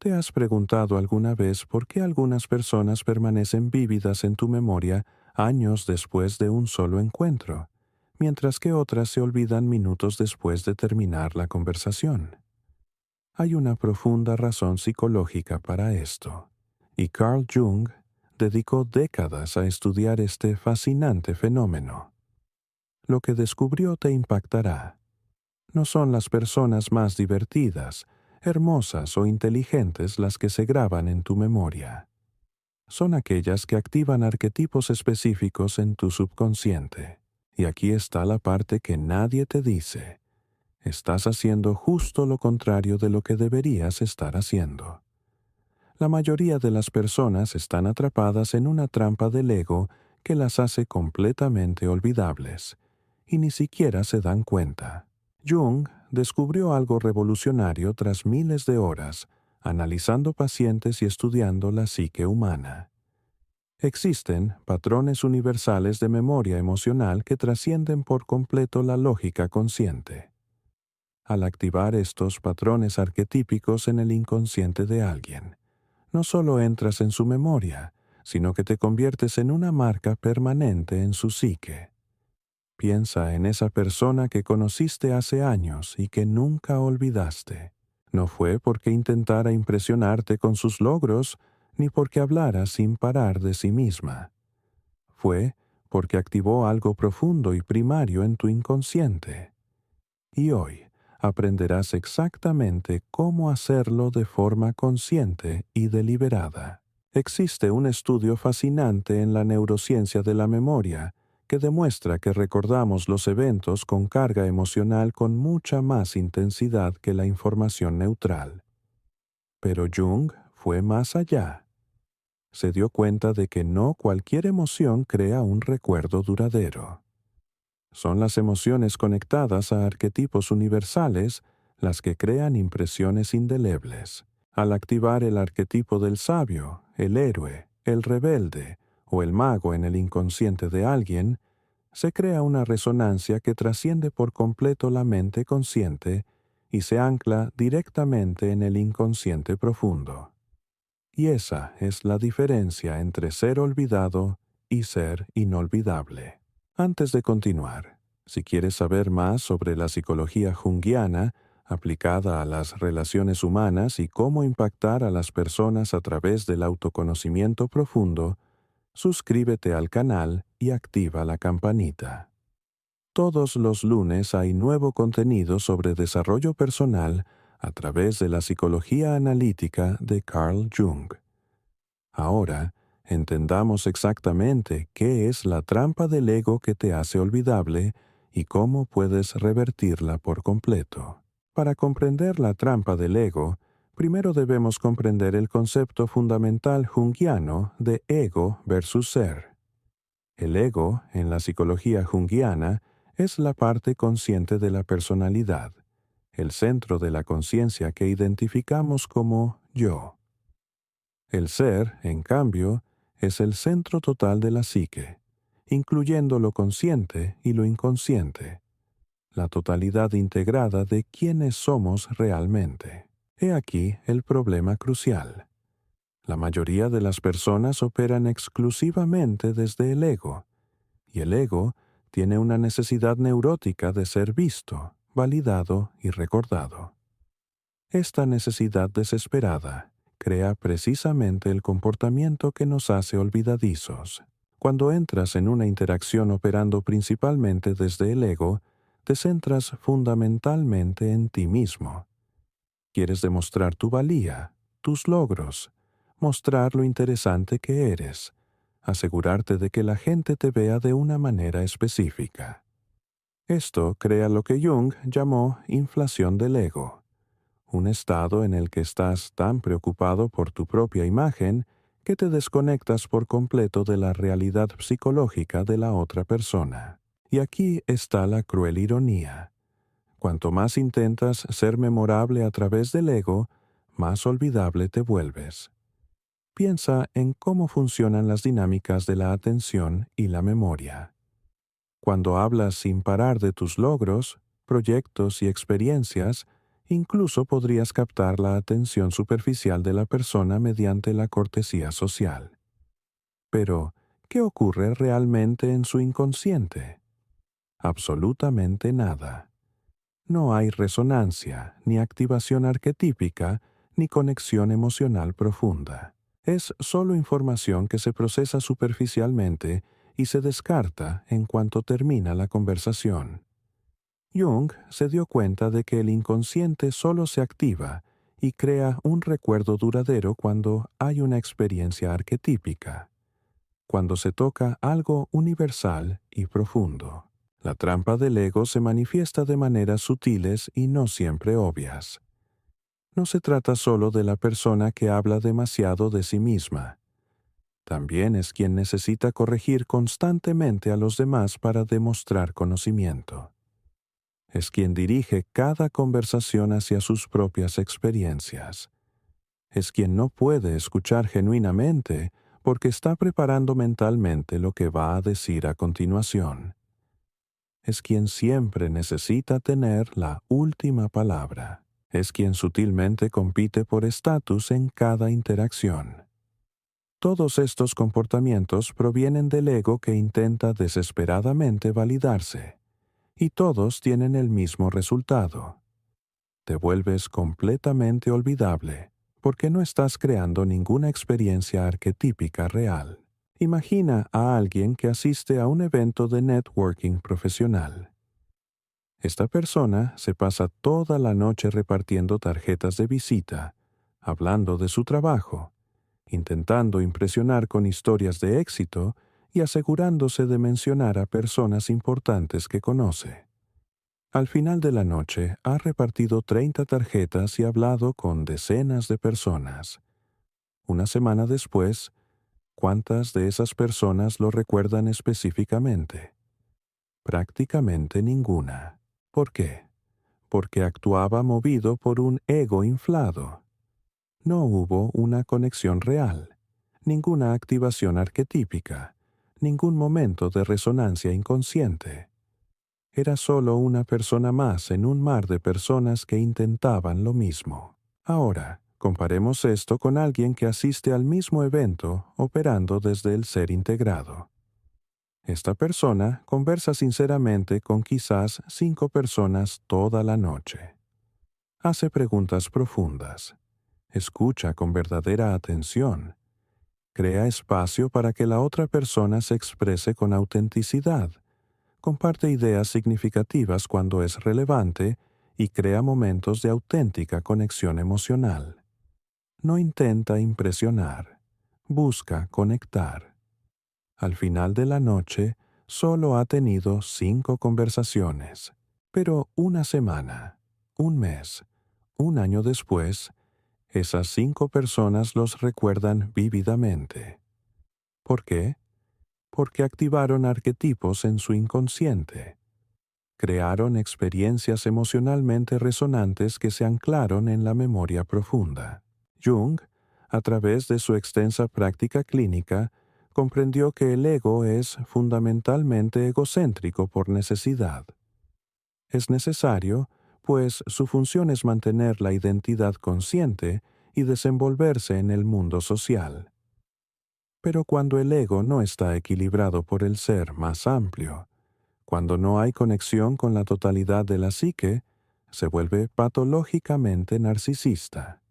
¿Te has preguntado alguna vez por qué algunas personas permanecen vívidas en tu memoria años después de un solo encuentro, mientras que otras se olvidan minutos después de terminar la conversación? Hay una profunda razón psicológica para esto, y Carl Jung dedicó décadas a estudiar este fascinante fenómeno. Lo que descubrió te impactará. No son las personas más divertidas, hermosas o inteligentes las que se graban en tu memoria. Son aquellas que activan arquetipos específicos en tu subconsciente. Y aquí está la parte que nadie te dice. Estás haciendo justo lo contrario de lo que deberías estar haciendo. La mayoría de las personas están atrapadas en una trampa del ego que las hace completamente olvidables, y ni siquiera se dan cuenta. Jung descubrió algo revolucionario tras miles de horas, analizando pacientes y estudiando la psique humana. Existen patrones universales de memoria emocional que trascienden por completo la lógica consciente. Al activar estos patrones arquetípicos en el inconsciente de alguien, no solo entras en su memoria, sino que te conviertes en una marca permanente en su psique. Piensa en esa persona que conociste hace años y que nunca olvidaste. No fue porque intentara impresionarte con sus logros, ni porque hablara sin parar de sí misma. Fue porque activó algo profundo y primario en tu inconsciente. Y hoy aprenderás exactamente cómo hacerlo de forma consciente y deliberada. Existe un estudio fascinante en la neurociencia de la memoria que demuestra que recordamos los eventos con carga emocional con mucha más intensidad que la información neutral. Pero Jung fue más allá. Se dio cuenta de que no cualquier emoción crea un recuerdo duradero. Son las emociones conectadas a arquetipos universales las que crean impresiones indelebles. Al activar el arquetipo del sabio, el héroe, el rebelde o el mago en el inconsciente de alguien, se crea una resonancia que trasciende por completo la mente consciente y se ancla directamente en el inconsciente profundo. Y esa es la diferencia entre ser olvidado y ser inolvidable. Antes de continuar, si quieres saber más sobre la psicología junguiana aplicada a las relaciones humanas y cómo impactar a las personas a través del autoconocimiento profundo, suscríbete al canal y activa la campanita. Todos los lunes hay nuevo contenido sobre desarrollo personal a través de la psicología analítica de Carl Jung. Ahora, entendamos exactamente qué es la trampa del ego que te hace olvidable y cómo puedes revertirla por completo. Para comprender la trampa del ego, primero debemos comprender el concepto fundamental junguiano de ego versus ser. El ego, en la psicología junguiana, es la parte consciente de la personalidad, el centro de la conciencia que identificamos como yo. El ser, en cambio, es el centro total de la psique, incluyendo lo consciente y lo inconsciente, la totalidad integrada de quiénes somos realmente. He aquí el problema crucial. La mayoría de las personas operan exclusivamente desde el ego, y el ego tiene una necesidad neurótica de ser visto, validado y recordado. Esta necesidad desesperada crea precisamente el comportamiento que nos hace olvidadizos. Cuando entras en una interacción operando principalmente desde el ego, te centras fundamentalmente en ti mismo. Quieres demostrar tu valía, tus logros, mostrar lo interesante que eres, asegurarte de que la gente te vea de una manera específica. Esto crea lo que Jung llamó inflación del ego, un estado en el que estás tan preocupado por tu propia imagen que te desconectas por completo de la realidad psicológica de la otra persona. Y aquí está la cruel ironía. Cuanto más intentas ser memorable a través del ego, más olvidable te vuelves. Piensa en cómo funcionan las dinámicas de la atención y la memoria. Cuando hablas sin parar de tus logros, proyectos y experiencias, Incluso podrías captar la atención superficial de la persona mediante la cortesía social. Pero, ¿qué ocurre realmente en su inconsciente? Absolutamente nada. No hay resonancia, ni activación arquetípica, ni conexión emocional profunda. Es solo información que se procesa superficialmente y se descarta en cuanto termina la conversación. Jung se dio cuenta de que el inconsciente solo se activa y crea un recuerdo duradero cuando hay una experiencia arquetípica, cuando se toca algo universal y profundo. La trampa del ego se manifiesta de maneras sutiles y no siempre obvias. No se trata solo de la persona que habla demasiado de sí misma. También es quien necesita corregir constantemente a los demás para demostrar conocimiento. Es quien dirige cada conversación hacia sus propias experiencias. Es quien no puede escuchar genuinamente porque está preparando mentalmente lo que va a decir a continuación. Es quien siempre necesita tener la última palabra. Es quien sutilmente compite por estatus en cada interacción. Todos estos comportamientos provienen del ego que intenta desesperadamente validarse, y todos tienen el mismo resultado. Te vuelves completamente olvidable porque no estás creando ninguna experiencia arquetípica real. Imagina a alguien que asiste a un evento de networking profesional. Esta persona se pasa toda la noche repartiendo tarjetas de visita, hablando de su trabajo, intentando impresionar con historias de éxito y asegurándose de mencionar a personas importantes que conoce. Al final de la noche ha repartido 30 tarjetas y hablado con decenas de personas. Una semana después, ¿cuántas de esas personas lo recuerdan específicamente? Prácticamente ninguna. ¿Por qué? Porque actuaba movido por un ego inflado. No hubo una conexión real, ninguna activación arquetípica, ningún momento de resonancia inconsciente. Era solo una persona más en un mar de personas que intentaban lo mismo. Ahora, comparemos esto con alguien que asiste al mismo evento operando desde el ser integrado. Esta persona conversa sinceramente con quizás 5 personas toda la noche. Hace preguntas profundas. Escucha con verdadera atención. Crea espacio para que la otra persona se exprese con autenticidad. Comparte ideas significativas cuando es relevante y crea momentos de auténtica conexión emocional. No intenta impresionar. Busca conectar. Al final de la noche, solo ha tenido 5 conversaciones. Pero una semana, un mes, un año después, esas 5 personas los recuerdan vívidamente. ¿Por qué? Porque activaron arquetipos en su inconsciente. Crearon experiencias emocionalmente resonantes que se anclaron en la memoria profunda. Jung, a través de su extensa práctica clínica, comprendió que el ego es fundamentalmente egocéntrico por necesidad. Es necesario, pues su función es mantener la identidad consciente y desenvolverse en el mundo social. Pero cuando el ego no está equilibrado por el ser más amplio, cuando no hay conexión con la totalidad de la psique, se vuelve patológicamente narcisista.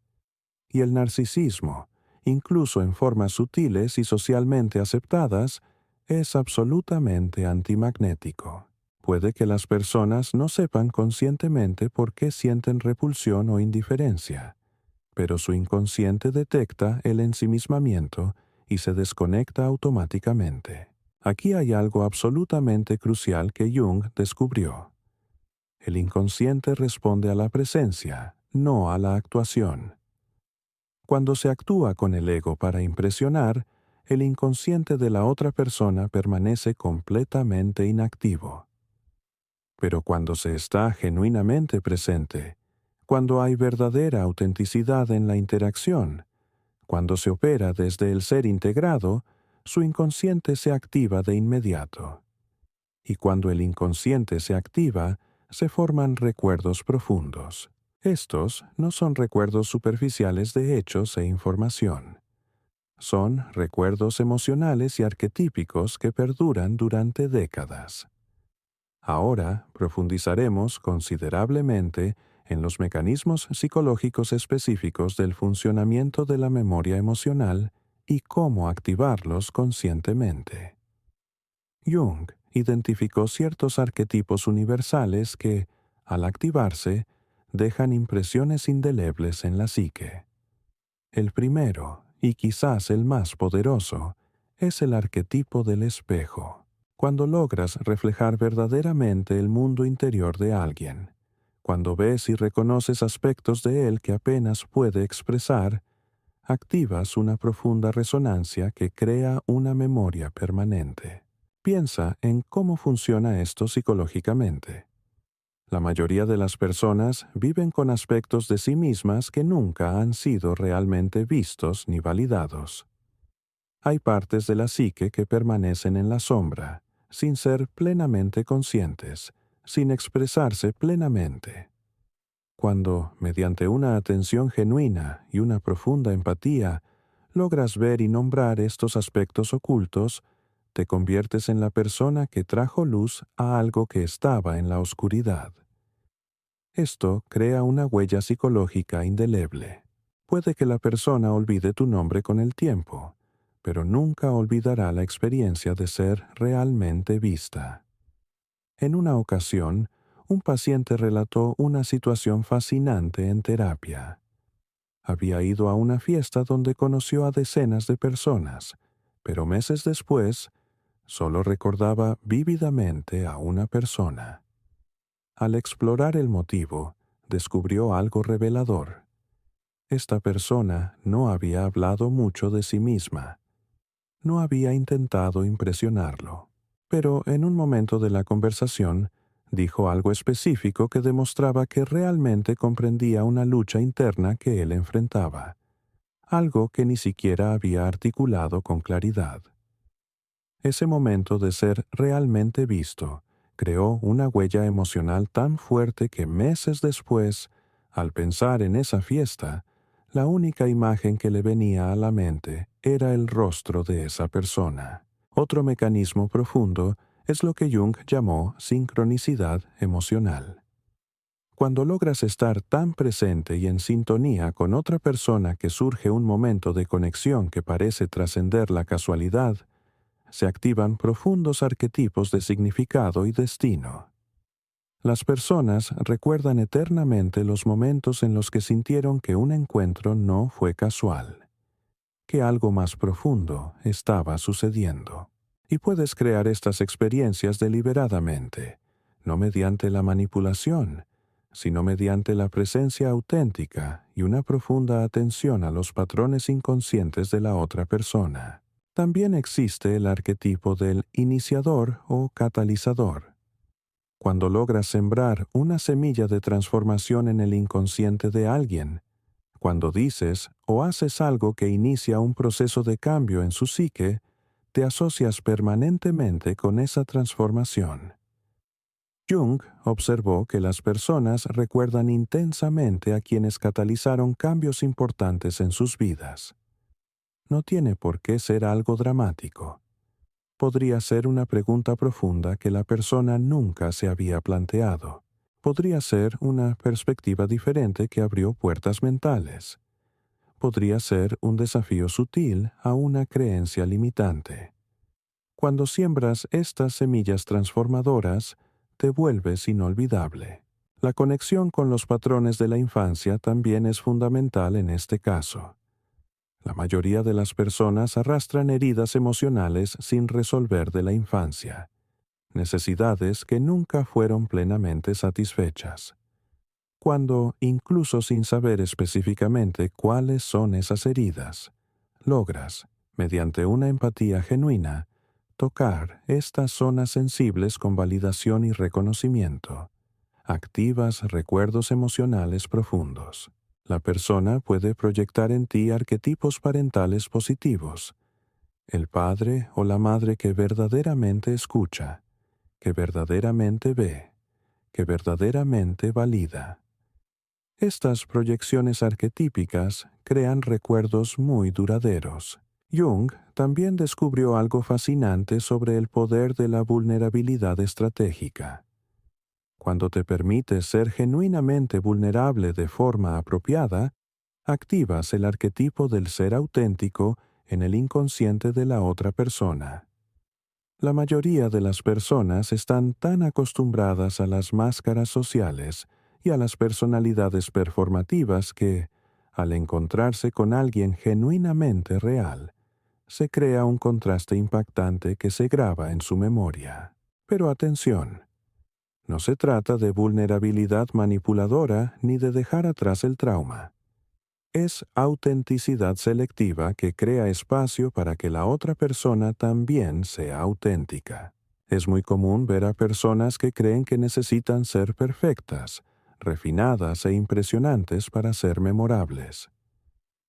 Y el narcisismo, incluso en formas sutiles y socialmente aceptadas, es absolutamente antimagnético. Puede que las personas no sepan conscientemente por qué sienten repulsión o indiferencia, pero su inconsciente detecta el ensimismamiento y se desconecta automáticamente. Aquí hay algo absolutamente crucial que Jung descubrió. El inconsciente responde a la presencia, no a la actuación. Cuando se actúa con el ego para impresionar, el inconsciente de la otra persona permanece completamente inactivo. Pero cuando se está genuinamente presente, cuando hay verdadera autenticidad en la interacción, cuando se opera desde el ser integrado, su inconsciente se activa de inmediato. Y cuando el inconsciente se activa, se forman recuerdos profundos. Estos no son recuerdos superficiales de hechos e información. Son recuerdos emocionales y arquetípicos que perduran durante décadas. Ahora profundizaremos considerablemente en los mecanismos psicológicos específicos del funcionamiento de la memoria emocional y cómo activarlos conscientemente. Jung identificó ciertos arquetipos universales que, al activarse, dejan impresiones indelebles en la psique. El primero, y quizás el más poderoso, es el arquetipo del espejo. Cuando logras reflejar verdaderamente el mundo interior de alguien, cuando ves y reconoces aspectos de él que apenas puede expresar, activas una profunda resonancia que crea una memoria permanente. Piensa en cómo funciona esto psicológicamente. La mayoría de las personas viven con aspectos de sí mismas que nunca han sido realmente vistos ni validados. Hay partes de la psique que permanecen en la sombra, sin ser plenamente conscientes, sin expresarse plenamente. Cuando, mediante una atención genuina y una profunda empatía, logras ver y nombrar estos aspectos ocultos, te conviertes en la persona que trajo luz a algo que estaba en la oscuridad. Esto crea una huella psicológica indeleble. Puede que la persona olvide tu nombre con el tiempo, pero nunca olvidará la experiencia de ser realmente vista. En una ocasión, un paciente relató una situación fascinante en terapia. Había ido a una fiesta donde conoció a decenas de personas, pero meses después, solo recordaba vívidamente a una persona. Al explorar el motivo, descubrió algo revelador. Esta persona no había hablado mucho de sí misma. No había intentado impresionarlo. Pero en un momento de la conversación, dijo algo específico que demostraba que realmente comprendía una lucha interna que él enfrentaba. Algo que ni siquiera había articulado con claridad. Ese momento de ser realmente visto creó una huella emocional tan fuerte que meses después, al pensar en esa fiesta, la única imagen que le venía a la mente era el rostro de esa persona. Otro mecanismo profundo es lo que Jung llamó sincronicidad emocional. Cuando logras estar tan presente y en sintonía con otra persona que surge un momento de conexión que parece trascender la casualidad, se activan profundos arquetipos de significado y destino. Las personas recuerdan eternamente los momentos en los que sintieron que un encuentro no fue casual, que algo más profundo estaba sucediendo. Y puedes crear estas experiencias deliberadamente, no mediante la manipulación, sino mediante la presencia auténtica y una profunda atención a los patrones inconscientes de la otra persona. También existe el arquetipo del iniciador o catalizador. Cuando logras sembrar una semilla de transformación en el inconsciente de alguien, cuando dices o haces algo que inicia un proceso de cambio en su psique, te asocias permanentemente con esa transformación. Jung observó que las personas recuerdan intensamente a quienes catalizaron cambios importantes en sus vidas. No tiene por qué ser algo dramático. Podría ser una pregunta profunda que la persona nunca se había planteado. Podría ser una perspectiva diferente que abrió puertas mentales. Podría ser un desafío sutil a una creencia limitante. Cuando siembras estas semillas transformadoras, te vuelves inolvidable. La conexión con los patrones de la infancia también es fundamental en este caso. La mayoría de las personas arrastran heridas emocionales sin resolver de la infancia, necesidades que nunca fueron plenamente satisfechas. Cuando, incluso sin saber específicamente cuáles son esas heridas, logras, mediante una empatía genuina, tocar estas zonas sensibles con validación y reconocimiento, activas recuerdos emocionales profundos. La persona puede proyectar en ti arquetipos parentales positivos, el padre o la madre que verdaderamente escucha, que verdaderamente ve, que verdaderamente valida. Estas proyecciones arquetípicas crean recuerdos muy duraderos. Jung también descubrió algo fascinante sobre el poder de la vulnerabilidad estratégica. Cuando te permites ser genuinamente vulnerable de forma apropiada, activas el arquetipo del ser auténtico en el inconsciente de la otra persona. La mayoría de las personas están tan acostumbradas a las máscaras sociales y a las personalidades performativas que, al encontrarse con alguien genuinamente real, se crea un contraste impactante que se graba en su memoria. Pero atención, no se trata de vulnerabilidad manipuladora ni de dejar atrás el trauma. Es autenticidad selectiva que crea espacio para que la otra persona también sea auténtica. Es muy común ver a personas que creen que necesitan ser perfectas, refinadas e impresionantes para ser memorables.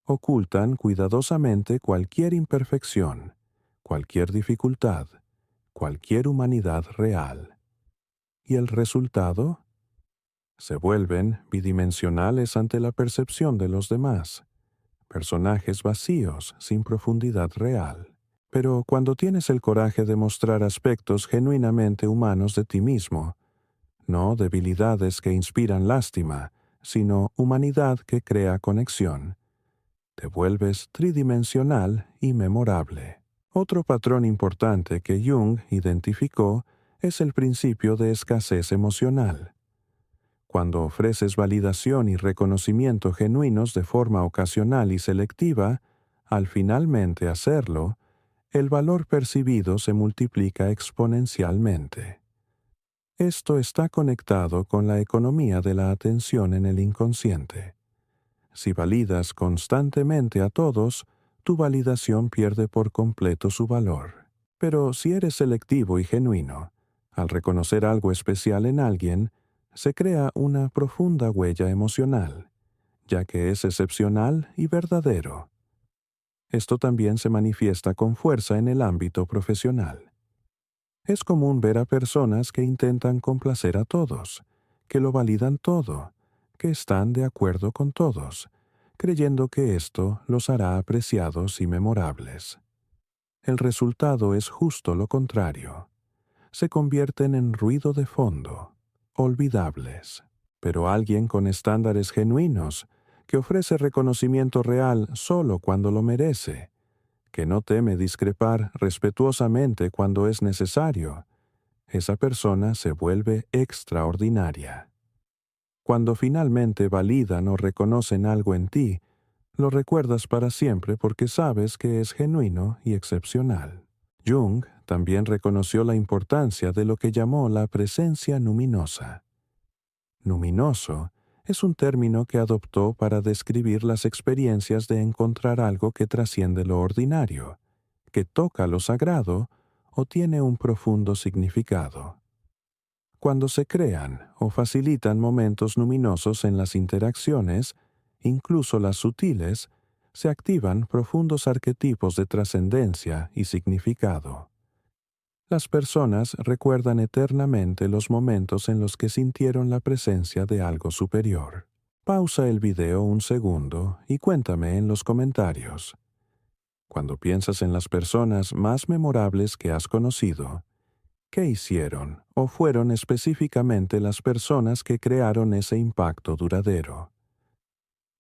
Ocultan cuidadosamente cualquier imperfección, cualquier dificultad, cualquier humanidad real. ¿Y el resultado? Se vuelven bidimensionales ante la percepción de los demás, personajes vacíos, sin profundidad real. Pero cuando tienes el coraje de mostrar aspectos genuinamente humanos de ti mismo, no debilidades que inspiran lástima, sino humanidad que crea conexión, te vuelves tridimensional y memorable. Otro patrón importante que Jung identificó es el principio de escasez emocional. Cuando ofreces validación y reconocimiento genuinos de forma ocasional y selectiva, al finalmente hacerlo, el valor percibido se multiplica exponencialmente. Esto está conectado con la economía de la atención en el inconsciente. Si validas constantemente a todos, tu validación pierde por completo su valor. Pero si eres selectivo y genuino, al reconocer algo especial en alguien, se crea una profunda huella emocional, ya que es excepcional y verdadero. Esto también se manifiesta con fuerza en el ámbito profesional. Es común ver a personas que intentan complacer a todos, que lo validan todo, que están de acuerdo con todos, creyendo que esto los hará apreciados y memorables. El resultado es justo lo contrario. Se convierten en ruido de fondo, olvidables. Pero alguien con estándares genuinos, que ofrece reconocimiento real solo cuando lo merece, que no teme discrepar respetuosamente cuando es necesario, esa persona se vuelve extraordinaria. Cuando finalmente validan o reconocen algo en ti, lo recuerdas para siempre porque sabes que es genuino y excepcional. Jung también reconoció la importancia de lo que llamó la presencia luminosa. Luminoso es un término que adoptó para describir las experiencias de encontrar algo que trasciende lo ordinario, que toca lo sagrado o tiene un profundo significado. Cuando se crean o facilitan momentos luminosos en las interacciones, incluso las sutiles, se activan profundos arquetipos de trascendencia y significado. Las personas recuerdan eternamente los momentos en los que sintieron la presencia de algo superior. Pausa el video un segundo y cuéntame en los comentarios. Cuando piensas en las personas más memorables que has conocido, ¿qué hicieron o fueron específicamente las personas que crearon ese impacto duradero?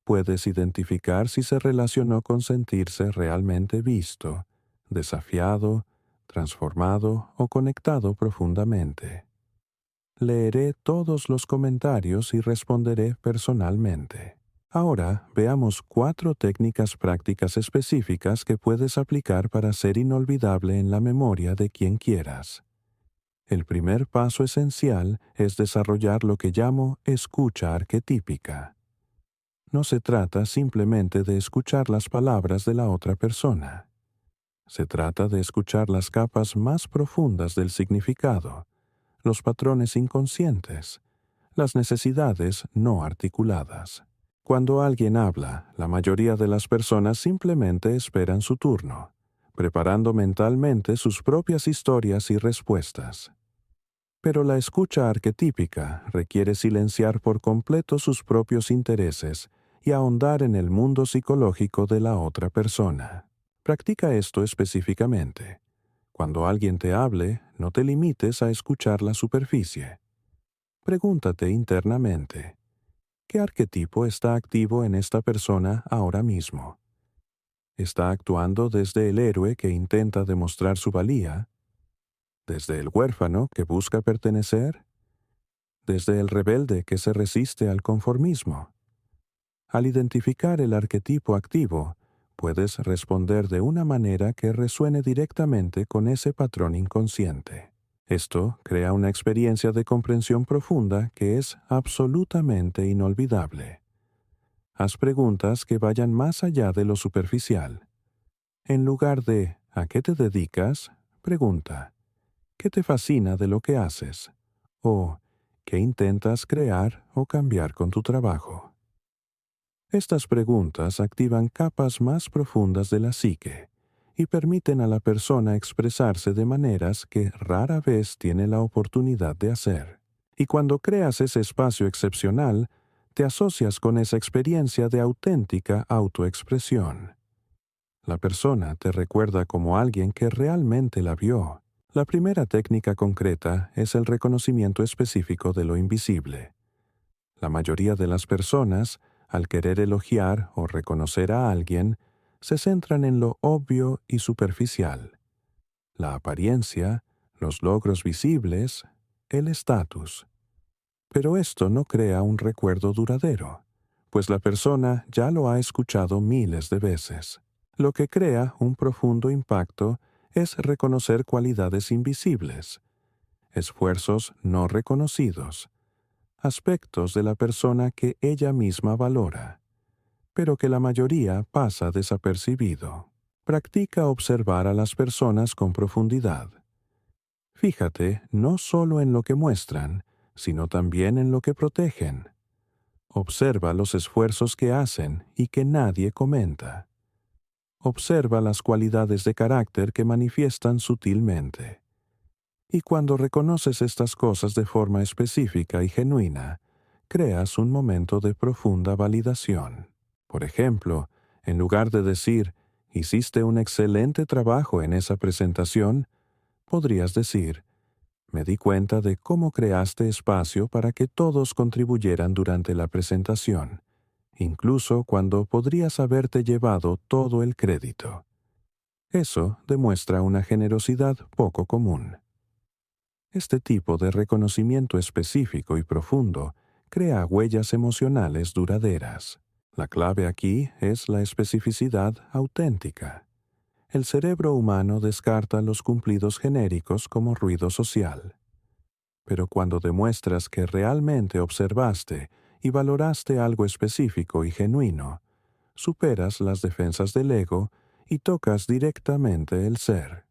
Puedes identificar si se relacionó con sentirse realmente visto, desafiado, transformado o conectado profundamente. Leeré todos los comentarios y responderé personalmente. Ahora veamos 4 técnicas prácticas específicas que puedes aplicar para ser inolvidable en la memoria de quien quieras. El primer paso esencial es desarrollar lo que llamo escucha arquetípica. No se trata simplemente de escuchar las palabras de la otra persona. Se trata de escuchar las capas más profundas del significado, los patrones inconscientes, las necesidades no articuladas. Cuando alguien habla, la mayoría de las personas simplemente esperan su turno, preparando mentalmente sus propias historias y respuestas. Pero la escucha arquetípica requiere silenciar por completo sus propios intereses y ahondar en el mundo psicológico de la otra persona. Practica esto específicamente. Cuando alguien te hable, no te limites a escuchar la superficie. Pregúntate internamente, ¿qué arquetipo está activo en esta persona ahora mismo? ¿Está actuando desde el héroe que intenta demostrar su valía? ¿Desde el huérfano que busca pertenecer? ¿Desde el rebelde que se resiste al conformismo? Al identificar el arquetipo activo, puedes responder de una manera que resuene directamente con ese patrón inconsciente. Esto crea una experiencia de comprensión profunda que es absolutamente inolvidable. Haz preguntas que vayan más allá de lo superficial. En lugar de ¿a qué te dedicas?, pregunta ¿qué te fascina de lo que haces? O ¿qué intentas crear o cambiar con tu trabajo? Estas preguntas activan capas más profundas de la psique y permiten a la persona expresarse de maneras que rara vez tiene la oportunidad de hacer. Y cuando creas ese espacio excepcional, te asocias con esa experiencia de auténtica autoexpresión. La persona te recuerda como alguien que realmente la vio. La primera técnica concreta es el reconocimiento específico de lo invisible. La mayoría de las personas, al querer elogiar o reconocer a alguien, se centran en lo obvio y superficial. La apariencia, los logros visibles, el estatus. Pero esto no crea un recuerdo duradero, pues la persona ya lo ha escuchado miles de veces. Lo que crea un profundo impacto es reconocer cualidades invisibles, esfuerzos no reconocidos, aspectos de la persona que ella misma valora, pero que la mayoría pasa desapercibido. Practica observar a las personas con profundidad. Fíjate no solo en lo que muestran, sino también en lo que protegen. Observa los esfuerzos que hacen y que nadie comenta. Observa las cualidades de carácter que manifiestan sutilmente. Y cuando reconoces estas cosas de forma específica y genuina, creas un momento de profunda validación. Por ejemplo, en lugar de decir, hiciste un excelente trabajo en esa presentación, podrías decir, me di cuenta de cómo creaste espacio para que todos contribuyeran durante la presentación, incluso cuando podrías haberte llevado todo el crédito. Eso demuestra una generosidad poco común. Este tipo de reconocimiento específico y profundo crea huellas emocionales duraderas. La clave aquí es la especificidad auténtica. El cerebro humano descarta los cumplidos genéricos como ruido social. Pero cuando demuestras que realmente observaste y valoraste algo específico y genuino, superas las defensas del ego y tocas directamente el ser.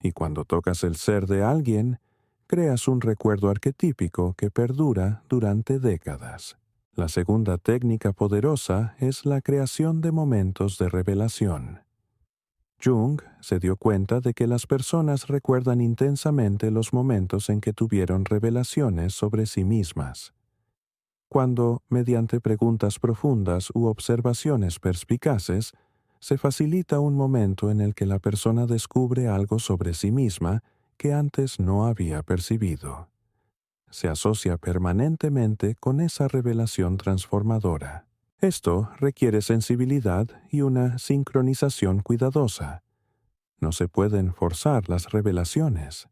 Y cuando tocas el ser de alguien, creas un recuerdo arquetípico que perdura durante décadas. La segunda técnica poderosa es la creación de momentos de revelación. Jung se dio cuenta de que las personas recuerdan intensamente los momentos en que tuvieron revelaciones sobre sí mismas. Cuando, mediante preguntas profundas u observaciones perspicaces, se facilita un momento en el que la persona descubre algo sobre sí misma que antes no había percibido. Se asocia permanentemente con esa revelación transformadora. Esto requiere sensibilidad y una sincronización cuidadosa. No se pueden forzar las revelaciones,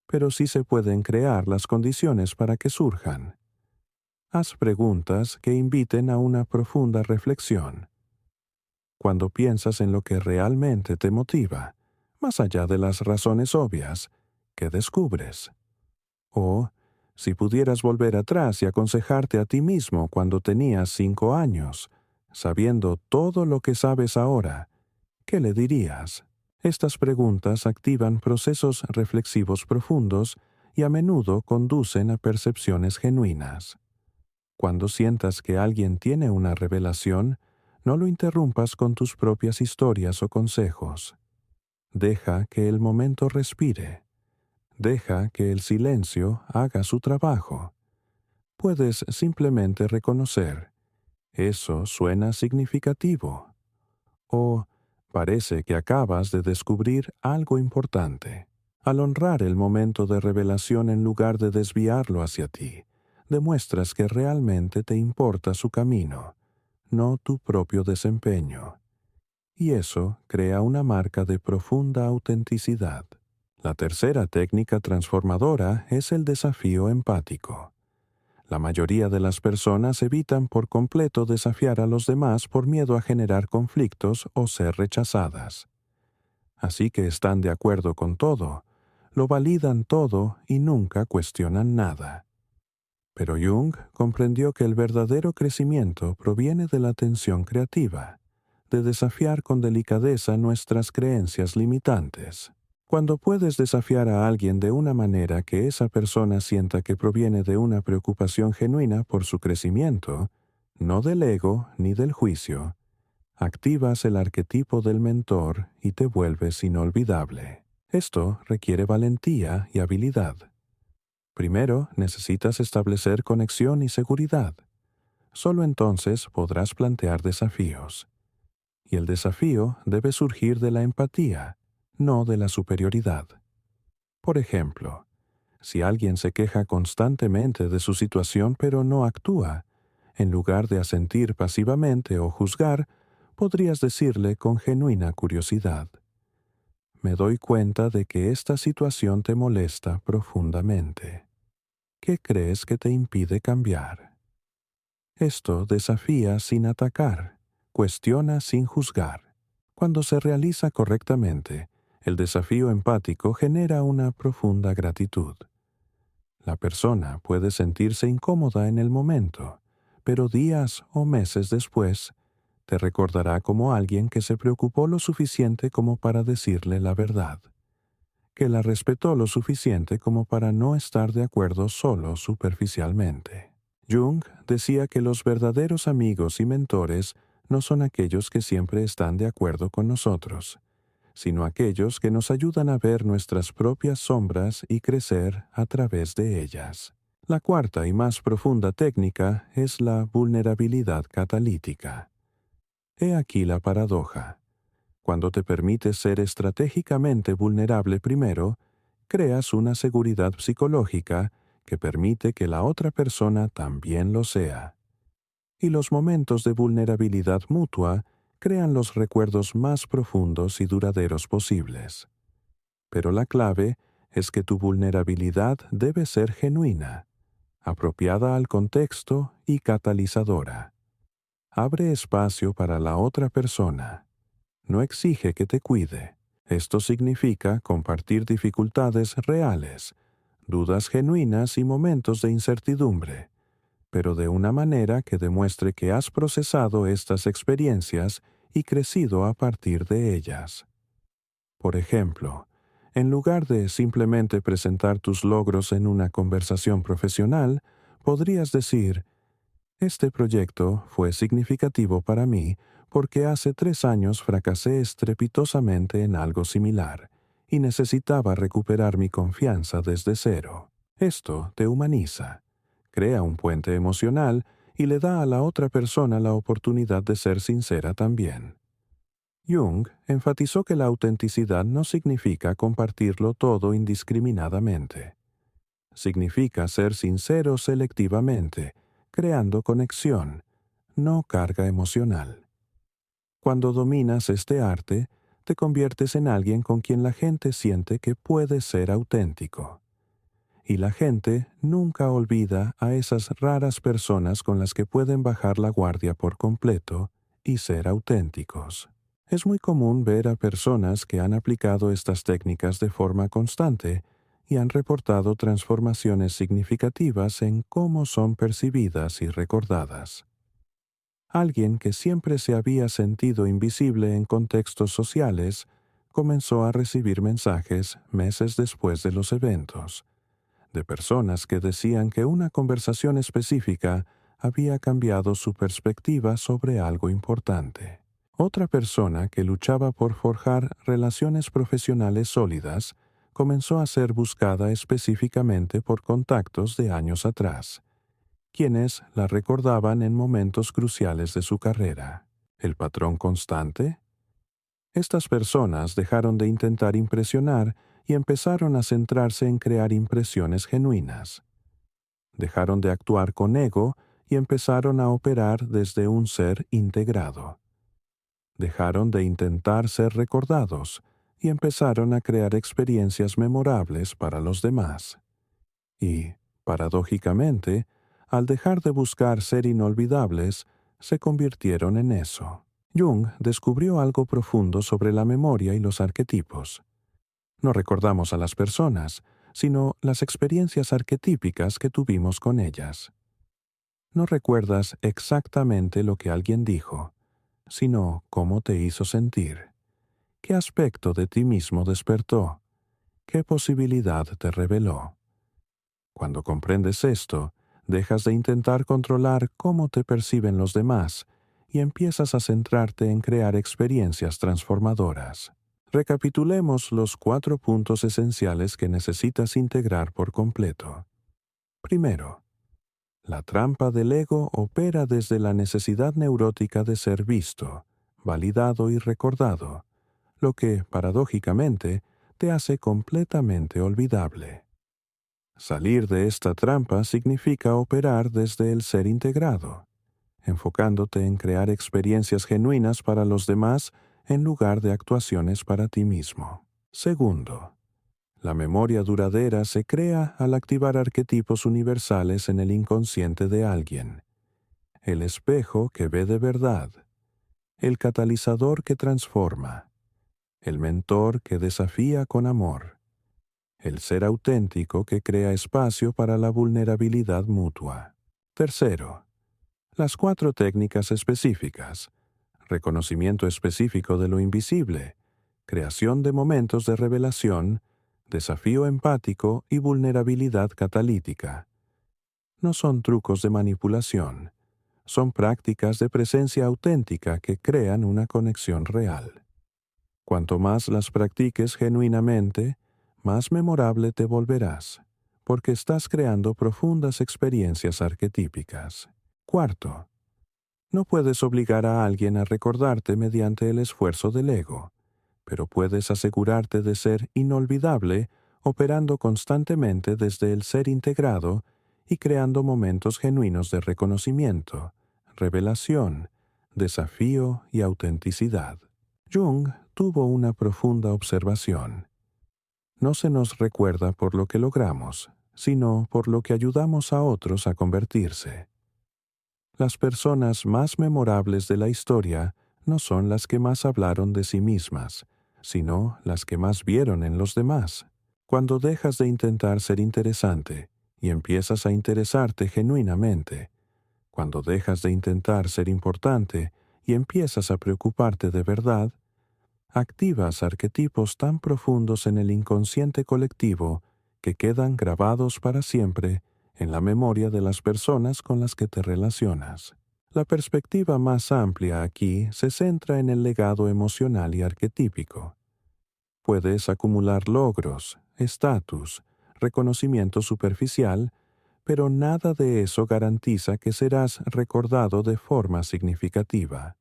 pero sí se pueden crear las condiciones para que surjan. Haz preguntas que inviten a una profunda reflexión. Cuando piensas en lo que realmente te motiva, más allá de las razones obvias, ¿qué descubres? O, si pudieras volver atrás y aconsejarte a ti mismo cuando tenías 5 años, sabiendo todo lo que sabes ahora, ¿qué le dirías? Estas preguntas activan procesos reflexivos profundos y a menudo conducen a percepciones genuinas. Cuando sientas que alguien tiene una revelación, no lo interrumpas con tus propias historias o consejos. Deja que el momento respire. Deja que el silencio haga su trabajo. Puedes simplemente reconocer, eso suena significativo, o parece que acabas de descubrir algo importante. Al honrar el momento de revelación en lugar de desviarlo hacia ti, demuestras que realmente te importa su camino, no tu propio desempeño. Y eso crea una marca de profunda autenticidad. La tercera técnica transformadora es el desafío empático. La mayoría de las personas evitan por completo desafiar a los demás por miedo a generar conflictos o ser rechazadas. Así que están de acuerdo con todo, lo validan todo y nunca cuestionan nada. Pero Jung comprendió que el verdadero crecimiento proviene de la tensión creativa, de desafiar con delicadeza nuestras creencias limitantes. Cuando puedes desafiar a alguien de una manera que esa persona sienta que proviene de una preocupación genuina por su crecimiento, no del ego ni del juicio, activas el arquetipo del mentor y te vuelves inolvidable. Esto requiere valentía y habilidad. Primero, necesitas establecer conexión y seguridad. Solo entonces podrás plantear desafíos. Y el desafío debe surgir de la empatía, no de la superioridad. Por ejemplo, si alguien se queja constantemente de su situación pero no actúa, en lugar de asentir pasivamente o juzgar, podrías decirle con genuina curiosidad: me doy cuenta de que esta situación te molesta profundamente. ¿Qué crees que te impide cambiar? Esto desafía sin atacar, cuestiona sin juzgar. Cuando se realiza correctamente, el desafío empático genera una profunda gratitud. La persona puede sentirse incómoda en el momento, pero días o meses después, te recordará como alguien que se preocupó lo suficiente como para decirle la verdad, que la respetó lo suficiente como para no estar de acuerdo solo superficialmente. Jung decía que los verdaderos amigos y mentores no son aquellos que siempre están de acuerdo con nosotros, sino aquellos que nos ayudan a ver nuestras propias sombras y crecer a través de ellas. La cuarta y más profunda técnica es la vulnerabilidad catalítica. He aquí la paradoja. Cuando te permites ser estratégicamente vulnerable primero, creas una seguridad psicológica que permite que la otra persona también lo sea. Y los momentos de vulnerabilidad mutua crean los recuerdos más profundos y duraderos posibles. Pero la clave es que tu vulnerabilidad debe ser genuina, apropiada al contexto y catalizadora. Abre espacio para la otra persona. No exige que te cuide. Esto significa compartir dificultades reales, dudas genuinas y momentos de incertidumbre, pero de una manera que demuestre que has procesado estas experiencias y crecido a partir de ellas. Por ejemplo, en lugar de simplemente presentar tus logros en una conversación profesional, podrías decir: este proyecto fue significativo para mí porque hace 3 años fracasé estrepitosamente en algo similar y necesitaba recuperar mi confianza desde cero. Esto te humaniza, crea un puente emocional y le da a la otra persona la oportunidad de ser sincera también. Jung enfatizó que la autenticidad no significa compartirlo todo indiscriminadamente. Significa ser sincero selectivamente, creando conexión, no carga emocional. Cuando dominas este arte, te conviertes en alguien con quien la gente siente que puede ser auténtico. Y la gente nunca olvida a esas raras personas con las que pueden bajar la guardia por completo y ser auténticos. Es muy común ver a personas que han aplicado estas técnicas de forma constante y han reportado transformaciones significativas en cómo son percibidas y recordadas. Alguien que siempre se había sentido invisible en contextos sociales comenzó a recibir mensajes meses después de los eventos, de personas que decían que una conversación específica había cambiado su perspectiva sobre algo importante. Otra persona que luchaba por forjar relaciones profesionales sólidas comenzó a ser buscada específicamente por contactos de años atrás, quienes la recordaban en momentos cruciales de su carrera. ¿El patrón constante? Estas personas dejaron de intentar impresionar y empezaron a centrarse en crear impresiones genuinas. Dejaron de actuar con ego y empezaron a operar desde un ser integrado. Dejaron de intentar ser recordados y empezaron a crear experiencias memorables para los demás. Y, paradójicamente, al dejar de buscar ser inolvidables, se convirtieron en eso. Jung descubrió algo profundo sobre la memoria y los arquetipos. No recordamos a las personas, sino las experiencias arquetípicas que tuvimos con ellas. No recuerdas exactamente lo que alguien dijo, sino cómo te hizo sentir, qué aspecto de ti mismo despertó, qué posibilidad te reveló. Cuando comprendes esto, dejas de intentar controlar cómo te perciben los demás y empiezas a centrarte en crear experiencias transformadoras. Recapitulemos los 4 puntos esenciales que necesitas integrar por completo. Primero, la trampa del ego opera desde la necesidad neurótica de ser visto, validado y recordado, lo que, paradójicamente, te hace completamente olvidable. Salir de esta trampa significa operar desde el ser integrado, enfocándote en crear experiencias genuinas para los demás en lugar de actuaciones para ti mismo. Segundo, la memoria duradera se crea al activar arquetipos universales en el inconsciente de alguien. El espejo que ve de verdad, el catalizador que transforma, el mentor que desafía con amor, el ser auténtico que crea espacio para la vulnerabilidad mutua. Tercero, las 4 técnicas específicas: reconocimiento específico de lo invisible, creación de momentos de revelación, desafío empático y vulnerabilidad catalítica. No son trucos de manipulación, son prácticas de presencia auténtica que crean una conexión real. Cuanto más las practiques genuinamente, más memorable te volverás, porque estás creando profundas experiencias arquetípicas. Cuarto, no puedes obligar a alguien a recordarte mediante el esfuerzo del ego, pero puedes asegurarte de ser inolvidable operando constantemente desde el ser integrado y creando momentos genuinos de reconocimiento, revelación, desafío y autenticidad. Jung tuvo una profunda observación. No se nos recuerda por lo que logramos, sino por lo que ayudamos a otros a convertirse. Las personas más memorables de la historia no son las que más hablaron de sí mismas, sino las que más vieron en los demás. Cuando dejas de intentar ser interesante y empiezas a interesarte genuinamente, cuando dejas de intentar ser importante y empiezas a preocuparte de verdad, activas arquetipos tan profundos en el inconsciente colectivo que quedan grabados para siempre en la memoria de las personas con las que te relacionas. La perspectiva más amplia aquí se centra en el legado emocional y arquetípico. Puedes acumular logros, estatus, reconocimiento superficial, pero nada de eso garantiza que serás recordado de forma significativa.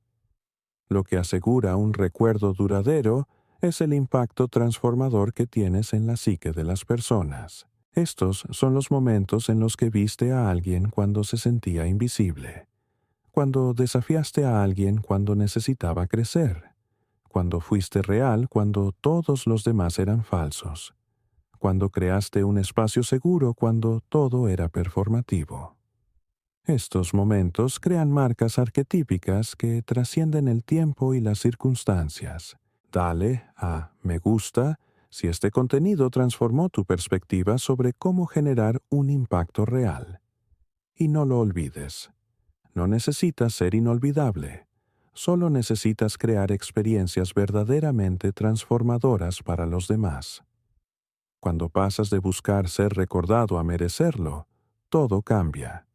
Lo que asegura un recuerdo duradero es el impacto transformador que tienes en la psique de las personas. Estos son los momentos en los que viste a alguien cuando se sentía invisible, cuando desafiaste a alguien cuando necesitaba crecer, cuando fuiste real cuando todos los demás eran falsos, cuando creaste un espacio seguro cuando todo era performativo. Estos momentos crean marcas arquetípicas que trascienden el tiempo y las circunstancias. Dale a me gusta si este contenido transformó tu perspectiva sobre cómo generar un impacto real. Y no lo olvides. No necesitas ser inolvidable. Solo necesitas crear experiencias verdaderamente transformadoras para los demás. Cuando pasas de buscar ser recordado a merecerlo, todo cambia.